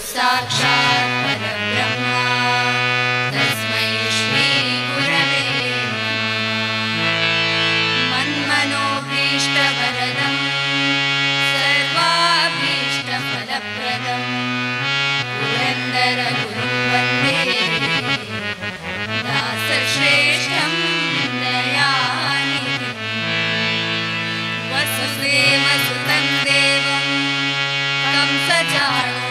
साक्षात् परब्रह्मा तस्मै श्री गुरवे नमः। मन्मनोभीष्टवरदं सर्वाभीष्टफलप्रदं पुरन्दरगुरुं वन्दे दासश्रेष्ठं दयानिधिं। वसुदेवसुतं देवं कंसचाणूरमर्दनं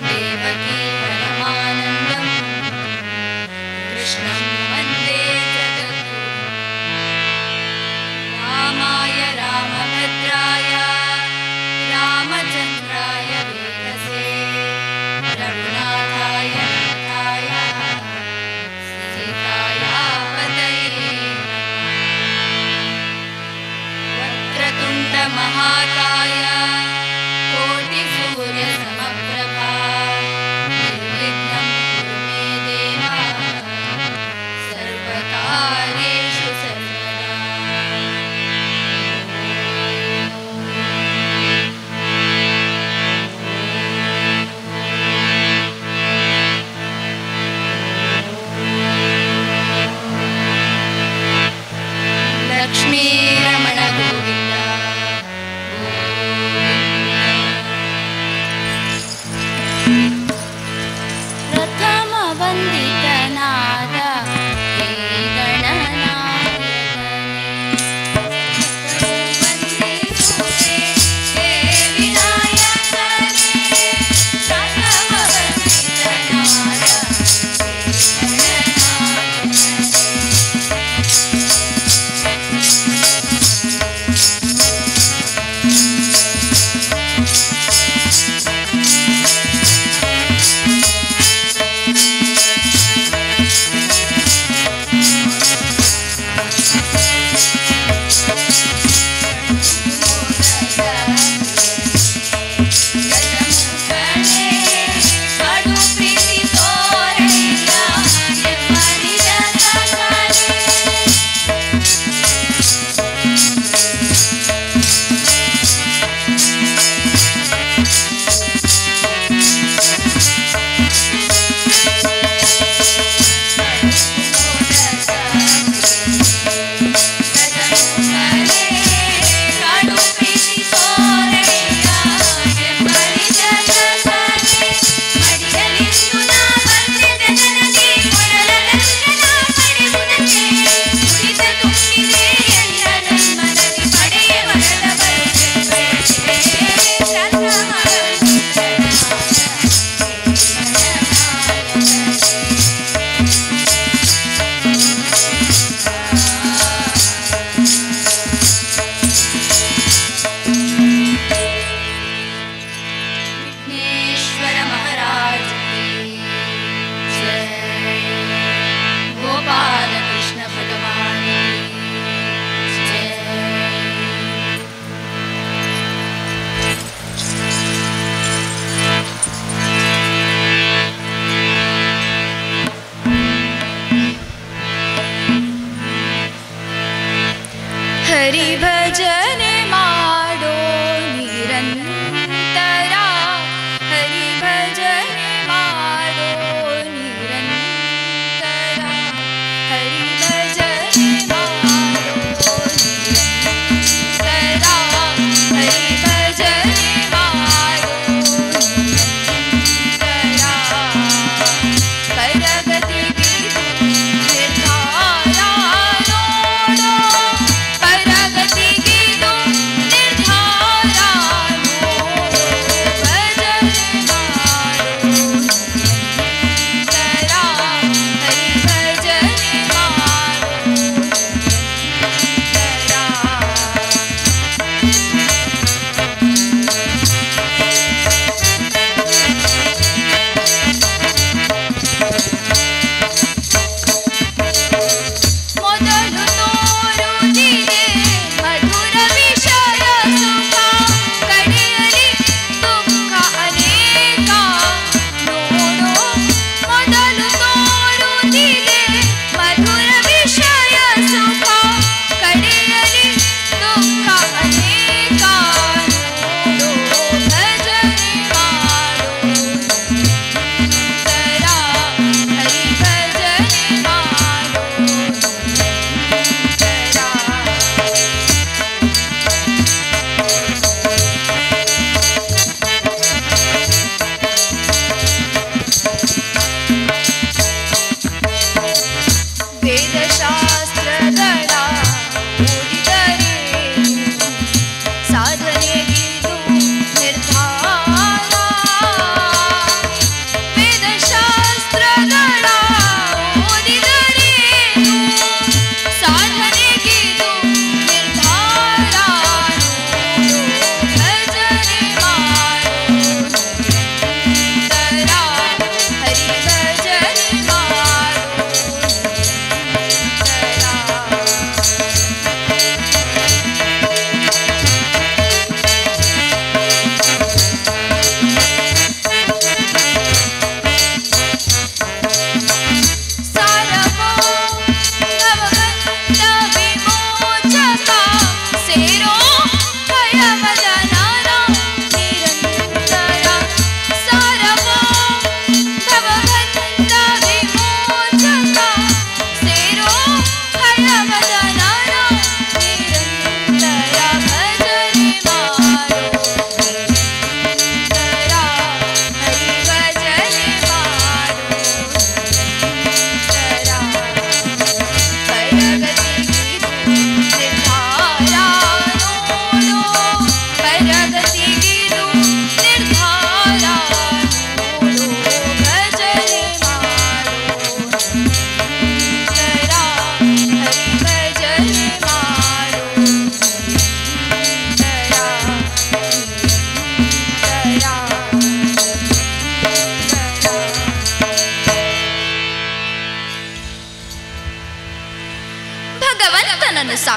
देवकी परमानन्दं कृष्णं वन्दे जगद्गुरुं। रामाय रामभद्राय रामचन्द्राय वेदसे रघुनाथाय नाथाय सीताया पतये नमः। वक्रतुण्डमहाकाय कोटिसूर्यसमप्रभा निर्विघ्नं कुरु मे देव सर्वकार्येषु सर्वदा। लक्ष्मी रमण गोविन्द गोविन्द।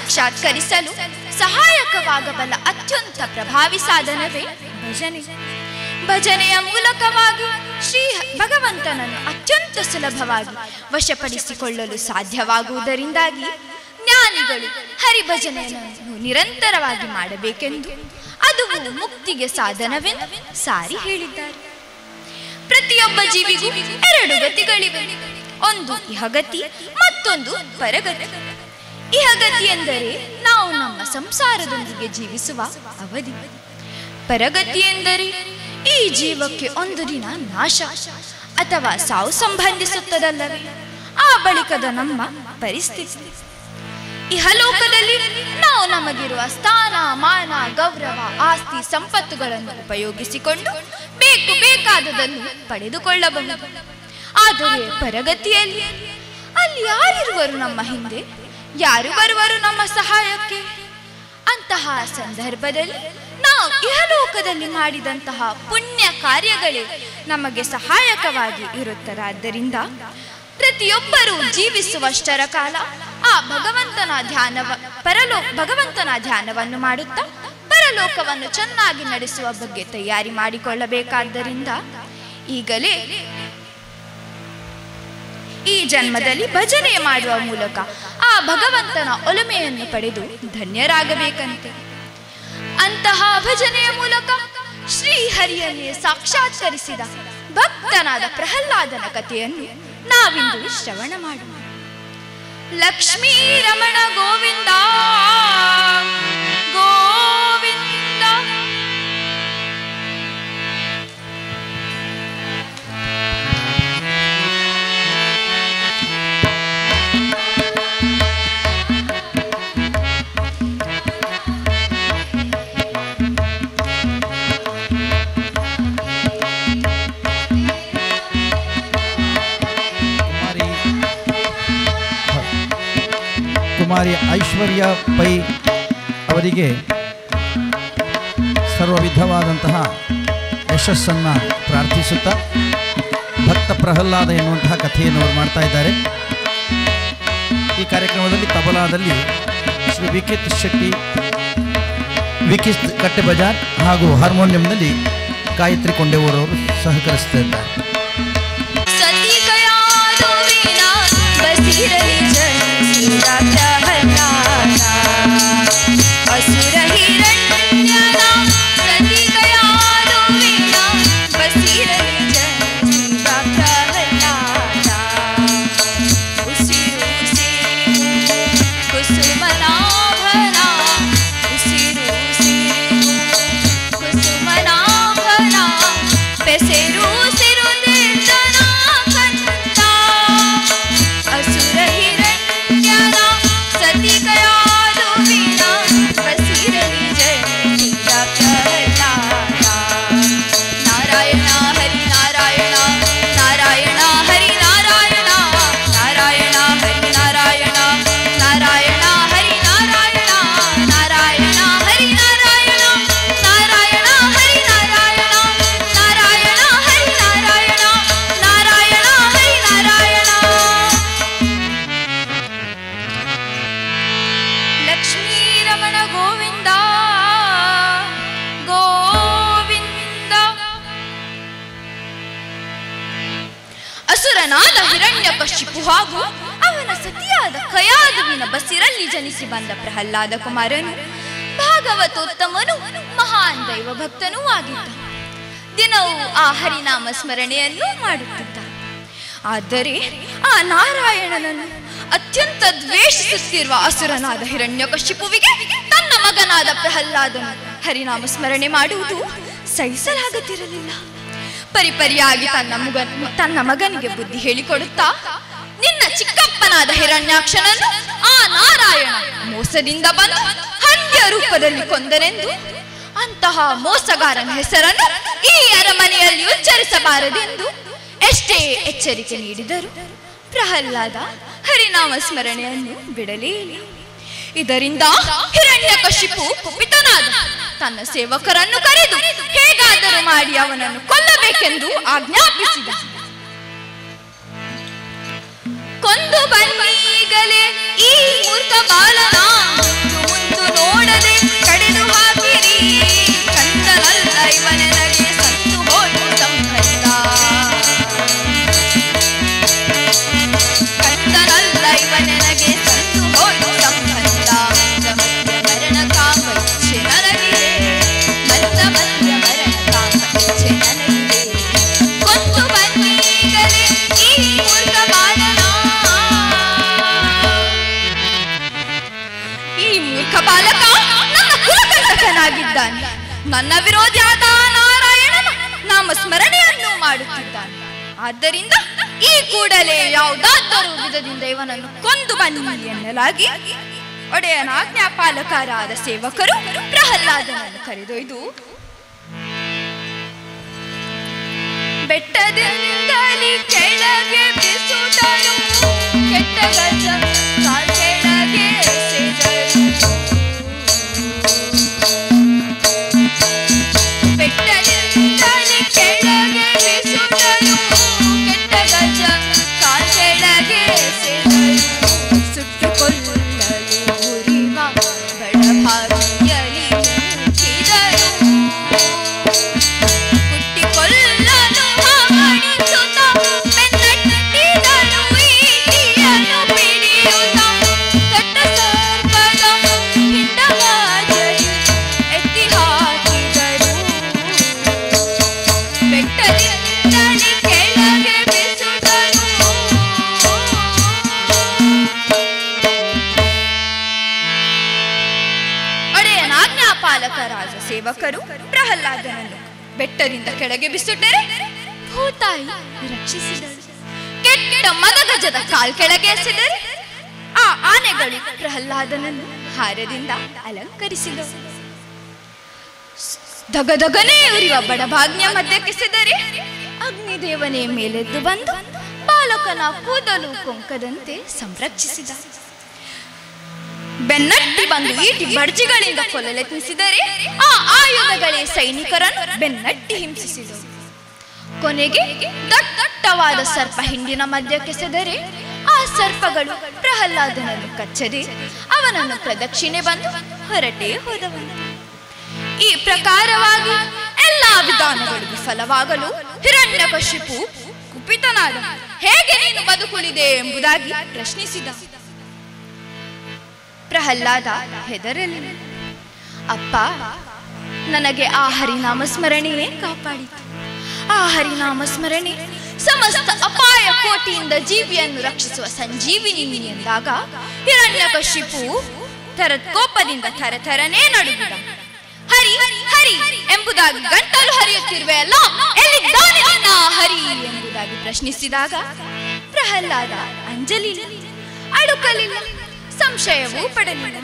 ಸಾಕ್ಷಾತ್ಕರಿಸಲು ಸಹಾಯಕವಾಗಬಲ್ಲ ಅತ್ಯಂತ ಪ್ರಭಾವಿ ಸಾಧನವೇ ಭಜನೆ. ಭಜನೆಯ ಮೂಲಕವಾಗಿ ಶ್ರೀ ಭಗವಂತನನ್ನು ಅತ್ಯಂತ ಸುಲಭವಾಗಿ ವಶಪಡಿಸಿಕೊಳ್ಳಲು ಸಾಧ್ಯವಾಗುವುದರಿಂದಾಗಿ ಜ್ಞಾನಿಗಳು ಹರಿಭಜನೆಯನ್ನು ನಿರಂತರವಾಗಿ ಮಾಡಬೇಕೆಂದು ಅದು ಮುಕ್ತಿಗೆ ಸಾಧನವೆಂದು ಸಾರಿ ಹೇಳಿದ್ದಾರೆ. ಪ್ರತಿಯೊಬ್ಬ ಜೀವಿಗೂ ಎರಡು ಗತಿಗಳಿವೆ, ಒಂದು ಇಹಗತಿ, ಮತ್ತೊಂದು ಪರಗತಿ. ಇಹಗತಿ ಎಂದರೆ ನಾವು ನಮ್ಮ ಸಂಸಾರದೊಂದಿಗೆ ಜೀವಿಸುವ ಅವಧಿ. ಪರಗತಿ ಎಂದರೆ ಈ ಜೀವಕ್ಕೆ ಒಂದು ದಿನ ನಾಶ ಅಥವಾ ಸಾವು ಸಂಬಂಧಿಸುತ್ತದಲ್ಲವೇ, ಆ ಬಳಿಕದ ನಮ್ಮ ಪರಿಸ್ಥಿತಿ. ಇಹಲೋಕದಲ್ಲಿ ನಾವು ನಮಗಿರುವ ಸ್ಥಾನ, ಮಾನ, ಗೌರವ, ಆಸ್ತಿ, ಸಂಪತ್ತುಗಳನ್ನು ಉಪಯೋಗಿಸಿಕೊಂಡು ಬೇಕಾದದನ್ನು ಪಡೆದುಕೊಳ್ಳಬಹುದು. ಆದರೆ ಪರಗತಿಯಲ್ಲಿ ಅಲ್ಲಿ ಯಾರಿರುವರು ನಮ್ಮ ಹಿಂದೆ, ಯಾರು ಬರುವರು ನಮ್ಮ ಸಹಾಯಕ್ಕೆ? ಅಂತಹ ಸಂದರ್ಭದಲ್ಲಿ ನಾವು ಇಹಲೋಕದಲ್ಲಿ ಮಾಡಿದಂತಹ ಪುಣ್ಯ ಕಾರ್ಯಗಳೇ ನಮಗೆ ಸಹಾಯಕವಾಗಿ ಇರುತ್ತದಾದ್ದರಿಂದ ಪ್ರತಿಯೊಬ್ಬರೂ ಜೀವಿಸುವಷ್ಟರ ಕಾಲ ಆ ಭಗವಂತನ ಧ್ಯಾನವನ್ನು ಮಾಡುತ್ತಾ ಪರಲೋಕವನ್ನು ಚೆನ್ನಾಗಿ ನಡೆಸುವ ಬಗ್ಗೆ ತಯಾರಿ ಮಾಡಿಕೊಳ್ಳಬೇಕಾದ್ದರಿಂದ ಈಗಲೇ ಈ ಜನ್ಮದಲ್ಲಿ ಭಜನೆ ಮಾಡುವ ಮೂಲಕ ಆ ಭಗವಂತನ ಒಲುಮೆಯನ್ನು ಪಡೆದು ಧನ್ಯರಾಗಬೇಕಂತೆ. ಅಂತಹ ಭಜನೆಯ ಮೂಲಕ ಶ್ರೀಹರಿಯನ್ನೇ ಸಾಕ್ಷಾತ್ಕರಿಸಿದ ಭಕ್ತನಾದ ಪ್ರಹ್ಲಾದನ ಕಥೆಯನ್ನು ನಾವಿಂದು ಶ್ರವಣ ಮಾಡೋಣ. ಲಕ್ಷ್ಮೀ ರಮಣ ಗೋವಿಂದ ಗೋವಿಂದ. ಕುಮಾರಿ ಐಶ್ವರ್ಯ ಪೈ ಅವರಿಗೆ ಸರ್ವ ವಿಧವಾದಂತಹ ಯಶಸ್ಸನ್ನು ಪ್ರಾರ್ಥಿಸುತ್ತಾ ಭಕ್ತ ಪ್ರಹ್ಲಾದ ಎನ್ನುವಂತಹ ಕಥೆಯನ್ನು ಅವರು ಮಾಡ್ತಾ ಇದ್ದಾರೆ. ಈ ಕಾರ್ಯಕ್ರಮದಲ್ಲಿ ತಬಲಾದಲ್ಲಿ ಶ್ರೀ ವಿಕಿತ್ ಶೆಟ್ಟಿ, ವಿಕಿತ್ ಕಟ್ಟೆ ಬಜಾರ್ ಹಾಗೂ ಹಾರ್ಮೋನಿಯಂನಲ್ಲಿ ಗಾಯತ್ರಿ ಕೊಂಡೆವರವರು ಸಹಕರಿಸ್ತಾ ಇದ್ದಾರೆ. असुर हिरण्यना सती गया दोविना बसीरली जनिता प्रहलादा. उसिरु उसिरु कुसुमनाभना, उसिरु उसिरु कुसुमनाभना, पेसेरु उसिरु निर्जना कंता. असुर हिरण्यना सती गया ಹಿರಣ್ಯಕಶಿಪು ಹಾಗೂ ಅವನ ಸತಿಯಾದ ಕಯಾದುವಿನ ಬಸಿರಲ್ಲಿ ಜನಿಸಿ ಬಂದ ಪ್ರಹ್ಲಾದ ಕುಮಾರನು ಭಾಗವತೋತ್ತಮನು, ಮಹಾನ್ ದೈವ ಭಕ್ತನೂ ಆಗಿದ್ದ. ದಿನವೂ ಆ ಹರಿನಾಮ ಸ್ಮರಣೆಯನ್ನು ಮಾಡುತ್ತಿದ್ದ. ಆದರೆ ಆ ನಾರಾಯಣನನ್ನು ಅತ್ಯಂತ ದ್ವೇಷಿಸುತ್ತಿರುವ ಅಸುರನಾದ ಹಿರಣ್ಯಕಶಿಪುವಿಗೆ ತನ್ನ ಮಗನಾದ ಪ್ರಹ್ಲಾದನು ಹರಿನಾಮ ಸ್ಮರಣೆ ಮಾಡುವುದು ಸಹಿಸಲಾಗುತ್ತಿರಲಿಲ್ಲ. ಪರಿಪರಿಯಾಗಿ ತನ್ನ ಮಗನಿಗೆ ಬುದ್ಧಿ ಹೇಳಿಕೊಡುತ್ತಾ, ನಿನ್ನ ಚಿಕ್ಕಪ್ಪನಾದ ಹಿರಣ್ಯಾಕ್ಷನನ್ನು ಆ ನಾರಾಯಣ ಮೋಸದಿಂದ ಬಂದು ಹಂಡ್ಯ ರೂಪದಲ್ಲಿ ಕೊಂದನೆಂದು, ಅಂತಹ ಮೋಸಗಾರನ ಹೆಸರನ್ನು ಈ ಅರಮನೆಯಲ್ಲಿ ಉಚ್ಚರಿಸಬಾರದೆಂದು ಎಷ್ಟೇ ಎಚ್ಚರಿಕೆ ನೀಡಿದರು ಪ್ರಹ್ಲಾದ ಹರಿನಾಮ ಸ್ಮರಣೆಯನ್ನು ಬಿಡಲೇ ಇಲ್ಲ. ಇದರಿಂದ ಹಿರಣ್ಯಕಶಿಪು ಕುಪಿತನಾದ. ತನ್ನ ಸೇವಕರನ್ನು ಕರೆದು ಹೇಗಾದರೂ ಮಾಡಿ ಅವನನ್ನು ಕೊಲ್ಲಬೇಕೆಂದು ಆಜ್ಞಾಪಿಸಿದ. ಕೊಂದು ಬನ್ನೀಗಲೇ ಈ ಮೂರ್ಖ ಬಾಲನ ಕೊಡದೆ ಕಡಿದು ಹಾಕಿರಿ ಕಂದನಲ್ಲ ಇವನೆನಗೆ ಸಂತು ಹೋಯ್ತು ಸಂಬಂಧ ಕಂದನಲ್ಲ ಇವನೆನಗೆ ಸಂತು ಹೋಯ್ತು ಸಂಬಂಧ ಮಧ್ಯ ಮರಣ ಕಾಮ ಇಚ್ಛೆ ನನಗಿದೆ ಮಧ್ಯ ಮಧ್ಯ ಮರಣ ಕಾಮ ಇಚ್ಛೆ ನನಗಿದೆ ಕೊಂದು ಬನ್ನೀಗಲೇ ಈ ಮೂರ್ಖ ಬಾಲನ ಈ ಮೂರ್ಖ ಬಾಲಕ ನನ್ನ ಕುಲಕಂಟಕನಾಗಿದ್ದಾನೆ ನನ್ನ ವಿರೋಧಿಯಾದ ನಾರಾಯಣನ ನಾಮಸ್ಮರಣೆಯನ್ನು ಮಾಡುತ್ತಿದ್ದಾನೆ ಆದ್ದರಿಂದ ಈ ಕೂಡಲೇ ಯಾವುದಾದರೂ ವಿಧದಿಂದ ಇವನನ್ನು ಕೊಂದು ಬನ್ನಿ ಎನ್ನಲಾಗಿ ಒಡೆಯನ ಆಜ್ಞಾಪಾಲಕರಾದ ಸೇವಕರು ಪ್ರಹ್ಲಾದನನ್ನು ಕರೆದೊಯ್ದು ಬೆಟ್ಟದಿಂದಲೇ ಕೆಳಗೆ ಬಿಸುತ್ತರು ಕೆಟ್ಟ ಗಜ ಕೆಳಗೆ ಎಸೆದರು ಬೆಟ್ಟದಿಂದಲೇ ಕೆಳಗೆ ಬಿಸುತ್ತರು ಕೆಟ್ಟ ಗಜ ಕೆಳಗೆ ಎಸೆದರು ಸುಟ್ಟುಕೊಳ್ಳಲು ಹುರಿವ ಬಡಭಾಗಿಯಲಿ ಮುಚ್ಚಿದರು ಹುಟ್ಟಿಕೊಳ್ಳಲು ಹಾವಣಿಸುತ್ತ ಬೆನ್ನಟ್ಟಿದರು ಈಟಿಯನ್ನು ಪಿಡಿಯುತ್ತ ದಟ್ಟ ಸರ್ಪದ ಹಿಂಡವಾಜರಿ ಎತ್ತಿ ಹಾಕಿದರು ಬೆಟ್ಟದಿಂದಲೇ ಕೆಳಗೆ ಬಿಸುತ್ತರು ಒಡೆಯನ ಆಜ್ಞಾಪಾಲಕರಾದ ಸೇವಕರು ಪ್ರಹ್ಲಾದನನ್ನು ಬೆಟ್ಟದಿಂದ ಕೆಳಗೆ ಬಿಸುಟ್ಟರೆ ಭೂತಾಯಿ ರಕ್ಷಿಸಿದರು ಕೆಟ್ಟ ಮದಗಜದ ಕಾಲ್ ಕೆಳಗೆ ಎಸೆದರೆ ಆ ಆನೆಗಳು ಪ್ರಹ್ಲಾದನನ್ನು ಹಾರದಿಂದ ಅಲಂಕರಿಸಿದವು ದಗದಗನೇ ಉರಿಯುವ ಬಡಭಾಗ್ಯ ಮಧ್ಯಕ್ಕೆಸೆದರೆ ಅಗ್ನಿದೇವನೇ ಮೇಲೆದ್ದು ಬಂದು ಬಾಲಕನ ಕೂದಲು ಕೊಂಕದಂತೆ ಸಂರಕ್ಷಿಸಿದ ಬೆನ್ನಟ್ಟಿ ಬಂದು ಈಟಿ ಬಡ್ಜಿಗಳಿಂದ ಕೊಲ್ಲಲೆತ್ನಿಸಿದರೆ ಆ ಆಯುಧಗಳೇ ಸೈನಿಕರನ್ನು ಬೆನ್ನಟ್ಟಿ ಹಿಂಸಿಸಿದವು ಕೊನೆಗೆ ದಟ್ಟವಾದ ಸರ್ಪ ಹಿಂಡಿನ ಮಧ್ಯಕ್ಕೆಸೆದರೆ ಆ ಸರ್ಪಗಳು ಪ್ರಹ್ಲಾದನನ್ನು ಕಚ್ಚದೆ ಅವನನ್ನು ಪ್ರದಕ್ಷಿಣೆ ಬಂದು ಹೊರಟೇ ಹೋದವನು ಈ ಪ್ರಕಾರವಾಗಿ ಎಲ್ಲಾ ವಿಧಾನಗಳು ವಿಫಲವಾಗಲು ಹಿರಣ್ಯಕಶಿಪು ಕುಪಿತನಾದ ಹೇಗೆ ನೀನು ಬದುಕುಳಿದೆ ಎಂಬುದಾಗಿ ಪ್ರಶ್ನಿಸಿದ ಪ್ರಹ್ಲಾದ ಹೆದರಲಿಲ್ಲ ಅಪ್ಪ ನನಗೆ ಆ ಹರಿನಾಮ ಸ್ಮರಣೆಯೇ ಕಾಪಾಡಿತು ಆ ಹರಿನಾಮ ಸ್ಮರಣೆ ಸಮಸ್ತ ಅಪಾಯ ಕೋಟಿಯಿಂದ ಜೀವಿಯನ್ನು ರಕ್ಷಿಸುವ ಸಂಜೀವಿನಿ ಎಂದಾಗ ಹಿರಣ್ಯಕಶಿಪು ಕೋಪದಿಂದ ಥರಥರನೇ ನಡುಗಿದ ಹರಿ ಹರಿ ಎಂಬುದಾಗಿ ಗಂಟಲು ಹರಿಯುತ್ತಿರುವೆ ಅಲ್ಲ ಎಲ್ಲಿದ್ದಾನೆ ನಿನ್ನ ಹರಿ ಎಂಬುದಾಗಿ ಪ್ರಶ್ನಿಸಿದಾಗ ಪ್ರಹ್ಲಾದ ಅಂಜಲಿಲ್ಲ ಅಳುಕಲಿಲ್ಲ ಸಂಶಯವೂ ಪಡಲಿಲ್ಲ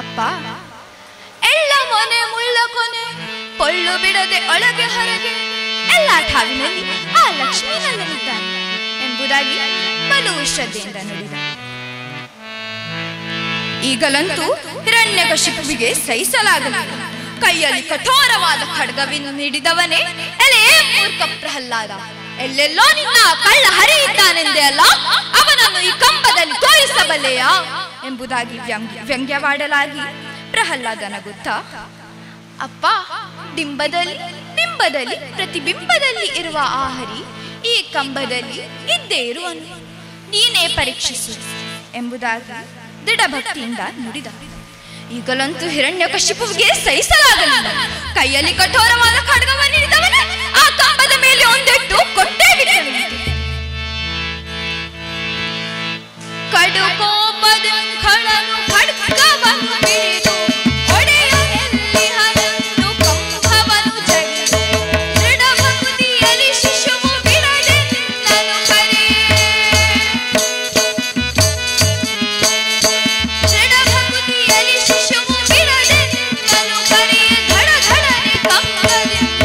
ಅಪ್ಪ ಎಲ್ಲ ಮೊನೆ ಮುಳ್ಳ ಕೊನೆ ಪೊಳ್ಳು ಬಿಡದೆ ಒಳಗೆ ಹೊರಗೆ ಎಲ್ಲ ಠಾವಿನಲ್ಲಿ ಆ ಲಕ್ಷ್ಮೀ ನಲ್ಲನಿದ್ದಾನೆ ಎಂಬುದಾಗಿ ಬಲು ಶ್ರದ್ಧೆಯಿಂದ ನುಡಿದ ಈಗಲಂತೂ ಹಿರಣ್ಯಕಶಿಪುವಿಗೆ ಸಹಿಸಲಾಗಲಿಲ್ಲ ಕೈಯಲ್ಲಿ ಕಠೋರವಾದ ಖಡ್ಗವನ್ನು ನೀಡಿದವನೇ ಎಲೆ ಮೂರ್ಖ ಪ್ರಹ್ಲಾದ ಎಲ್ಲೆಲ್ಲೋ ನಿನ್ನ ಕಳ್ಳ ಹರಿ ಇದ್ದಾನೆಂದೇ ಅಲ್ಲ ಅವನನ್ನು ಈ ಕಂಬದಲ್ಲಿ ತೋರಿಸಬಲ್ಲೆಯಾ ಎಂಬುದಾಗಿ ವ್ಯಂಗ್ಯವಾಡಲಾಗಿ ಪ್ರಹ್ಲಾದ ನಗುತ್ತಾ ಅಪ್ಪ ಬಿಂಬದಲ್ಲಿ ಪ್ರತಿಬಿಂಬದಲ್ಲಿ ಇರುವ ಆ ಹರಿ ಈ ಕಂಬದಲ್ಲಿ ಇದ್ದೇ ಇರುವನು ನೀನೇ ಪರೀಕ್ಷಿಸು ಎಂಬುದಾಗಿ ದೃಢಭಕ್ತಿಯಿಂದ ನುಡಿದ ಈಗಲಂತೂ ಹಿರಣ್ಯಕಶಿಪುವಿಗೆ ಸಹಿಸಲಾಗಲಿಲ್ಲ ಕೈಯಲ್ಲಿ ಕಠೋರವಾದ ಖಡ್ಗವನ್ನು ಹಿಡಿದವನೇ ಆ ಕಂಬದ ಮೇಲೆ ಒಂದೆಟ್ಟು ಕೊಟ್ಟೇ ಬಿಟ್ಟನು ಕಡು ಕೋಪದ ಖಳನು ಖಡ್ಗವನ್ನು ಹಿಡಿದು ಒಡೆಯನೆಲ್ಲಿ ಹರನ್ನು ಕಂಬವನ್ನು ಜಡಿದು ದೃಢಭಕ್ತಿಯಲ್ಲಿ ಶಿಶುವು ಬಿಡದೆನ್ನನು ಕರೆ ದೃಢಭಕ್ತಿಯಲ್ಲಿ ಶಿಶುವು ಬಿಡದೆನ್ನನು ಕರೆ ಧಡ ಧಡನೆ ಕಂಬದಿಂದ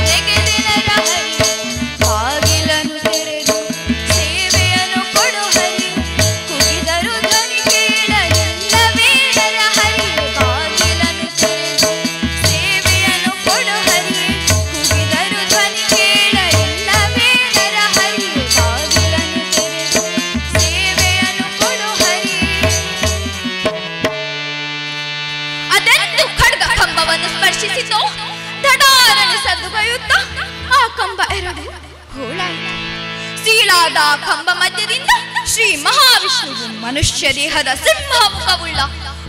ಗಿರಿಯಾದ ಕಂಬ ಮಧ್ಯದಿಂದ ಶ್ರೀ ಮಹಾವಿಷ್ಣುವು ಮನುಷ್ಯ ದೇಹದ ಸಿಂಹ ಮುಖವುಳ್ಳ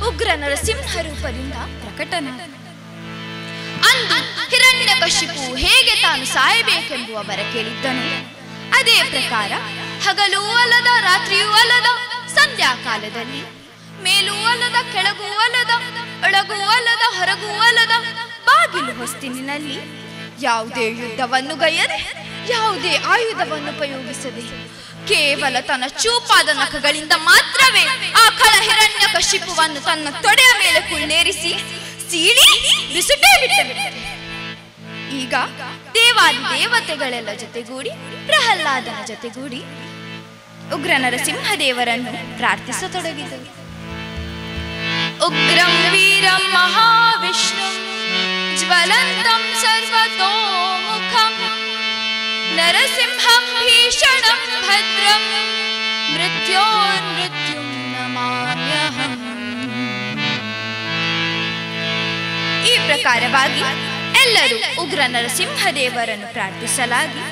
ಉಗ್ರ ನರಸಿಂಹ ರೂಪದಿಂದ ಪ್ರಕಟನಾದ. ಅಂದು ಹಿರಣ್ಯಕಶಿಪು ಹೇಗೆ ತಾನು ಸಾಯಬೇಕೆಂಬುವ ಬರ ಕೇಳಿದ್ದನು, ಅದೇ ಪ್ರಕಾರ ಹಗಲೂ ಅಲ್ಲದ ರಾತ್ರಿಯೂ ಅಲ್ಲದ ಸಂಧ್ಯಾಕಾಲದಲ್ಲಿ ಮೇಲೂ ಅಲ್ಲದ ಕೆಳಗೂ ಅಲ್ಲದ ಒಳಗೂ ಅಲ್ಲದ ಹೊರಗೂ ಅಲ್ಲದ ಬಾಗಿಲು ಹೊಸ್ತಿಲಿನಲ್ಲಿ ಯಾವುದೇ ಯುದ್ಧವನ್ನು ಗೈಯದೆ ಯಾವುದೇ ಆಯುಧವನ್ನು ಉಪಯೋಗಿಸದೆ ಕೇವಲ ತನ್ನ ಚೂಪಾದ ನಖಗಳಿಂದ ಮಾತ್ರವೇ ಆ ಖಳ ಹಿರಣ್ಯಕಶಿಪುವನ್ನು ತನ್ನ ತೊಡೆಯ ಮೇಲೆ ಕುಳ್ಳೇರಿಸಿ ಸೀಳಿ ಬಿಸುಟೇ ಬಿಟ್ಟನು. ಈಗ ದೇವಾದಿ ದೇವತೆಗಳೆಲ್ಲ ಜೊತೆಗೂಡಿ ಪ್ರಹ್ಲಾದನ ಜೊತೆಗೂಡಿ ಉಗ್ರ ನರಸಿಂಹ ದೇವರನ್ನು ಪ್ರಾರ್ಥಿಸತೊಡಗಿದರು. ಉಗ್ರಂ ವೀರಂ ಮಹಾವಿಷ್ಣು ಜ್ವಲಂತಂ ಸರ್ವತೋಮುಖಂ ನರಸಿಂಹಂ ಭೀಷಣಂ ಭದ್ರಂ ಮೃತ್ಯೋರ್ಮೃತ್ಯುಂ ನಮಾಮ್ಯಹಂ. ಈ ಪ್ರಕಾರವಾಗಿ ಎಲ್ಲರೂ ಉಗ್ರ ನರಸಿಂಹದೇವರನ್ನು ಪ್ರಾರ್ಥಿಸಲಾಗಿ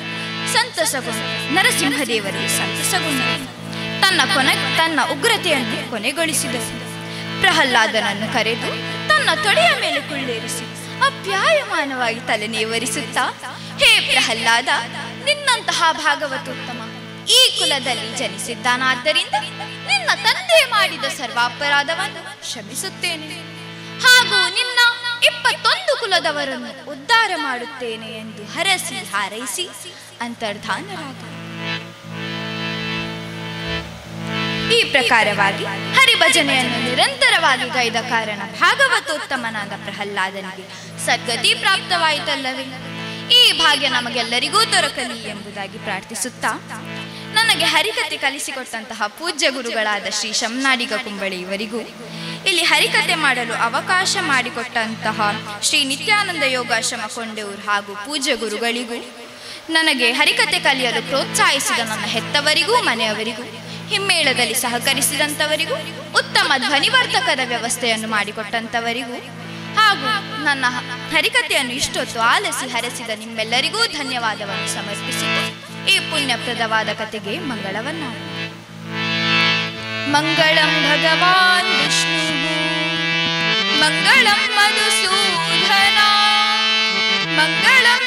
ಸಂತಸಗೊಂಡು ನರಸಿಂಹದೇವರಿಗೆ ಸಂತಸಗೊಂಡರು. ತನ್ನ ಉಗ್ರತೆಯನ್ನು ಕೊನೆಗೊಳಿಸಿದರು. ಪ್ರಹ್ಲಾದನನ್ನು ಕರೆದು ತನ್ನ ತೊಡೆಯ ಮೇಲೆ ಕುಳ್ಳೇರಿಸಿ ಅಪ್ಯಾಯಮಾನವಾಗಿ ತಲೆ ನೇವರಿಸುತ್ತಾ, ಹೇ ಪ್ರಹ್ಲಾದ, ನಿನ್ನಂತಹ ಭಾಗವತೋತ್ತಮ ಈ ಕುಲದಲ್ಲಿ ಜನಿಸಿದ್ದಾನಾದ್ದರಿಂದ ನಿನ್ನ ತಂದೆ ಮಾಡಿದ ಸರ್ವಾಪರಾಧವನ್ನು ಕ್ಷಮಿಸುತ್ತೇನೆ, ಹಾಗೂ ನಿನ್ನ 21 ಕುಲದವರನ್ನು ಉದ್ಧಾರ ಮಾಡುತ್ತೇನೆ ಎಂದು ಹರಸಿ ಹಾರೈಸಿ ಅಂತರ್ಧಾನರಾದರು. ಈ ಪ್ರಕಾರವಾಗಿ ಹರಿಭಜನೆಯನ್ನು ನಿರಂತರವಾಗಿ ಗೈದ ಕಾರಣ ಭಾಗವತೋತ್ತಮನಾದ ಪ್ರಹ್ಲಾದನಿಗೆ ಸದ್ಗತಿ ಪ್ರಾಪ್ತವಾಯಿತಲ್ಲವೇ. ಈ ಭಾಗ್ಯ ನಮಗೆಲ್ಲರಿಗೂ ದೊರಕಲಿ ಎಂಬುದಾಗಿ ಪ್ರಾರ್ಥಿಸುತ್ತಾ, ನನಗೆ ಹರಿಕತೆ ಕಲಿಸಿಕೊಟ್ಟಂತಹ ಪೂಜ್ಯ ಗುರುಗಳಾದ ಶ್ರೀ ಶಮ್ನಾಡಿಗ ಕುಂಬಳೆ ಇವರಿಗೂ, ಇಲ್ಲಿ ಹರಿಕತೆ ಮಾಡಲು ಅವಕಾಶ ಮಾಡಿಕೊಟ್ಟಂತಹ ಶ್ರೀ ನಿತ್ಯಾನಂದ ಯೋಗಾಶ್ರಮ ಕೊಂಡೂರು ಹಾಗೂ ಪೂಜ್ಯ ಗುರುಗಳಿಗೂ, ನನಗೆ ಹರಿಕತೆ ಕಲಿಯಲು ಪ್ರೋತ್ಸಾಹಿಸಿದ ನನ್ನ ಹೆತ್ತವರಿಗೂ ಮನೆಯವರಿಗೂ, ಹಿಮ್ಮೇಳದಲ್ಲಿ ಸಹಕರಿಸಿದಂಥವರಿಗೂ, ಉತ್ತಮ ಧ್ವನಿವರ್ಧಕದ ವ್ಯವಸ್ಥೆಯನ್ನು ಮಾಡಿಕೊಟ್ಟಂಥವರಿಗೂ, ಹಾಗೂ ನನ್ನ ಹರಿಕತೆಯನ್ನು ಇಷ್ಟೊತ್ತು ಆಲಿಸಿ ಹರಸಿದ ನಿಮ್ಮೆಲ್ಲರಿಗೂ ಧನ್ಯವಾದವನ್ನು ಸಮರ್ಪಿಸಿ ಈ ಪುಣ್ಯಪ್ರದವಾದ ಕತೆಗೆ ಮಂಗಳವನ್ನ. ಮಂಗಳಂ ಭಗವಾನ್ ವಿಷ್ಣು ಮಂಗಳಂ ಮಧುಸೂದನ ಮಂಗಳಂ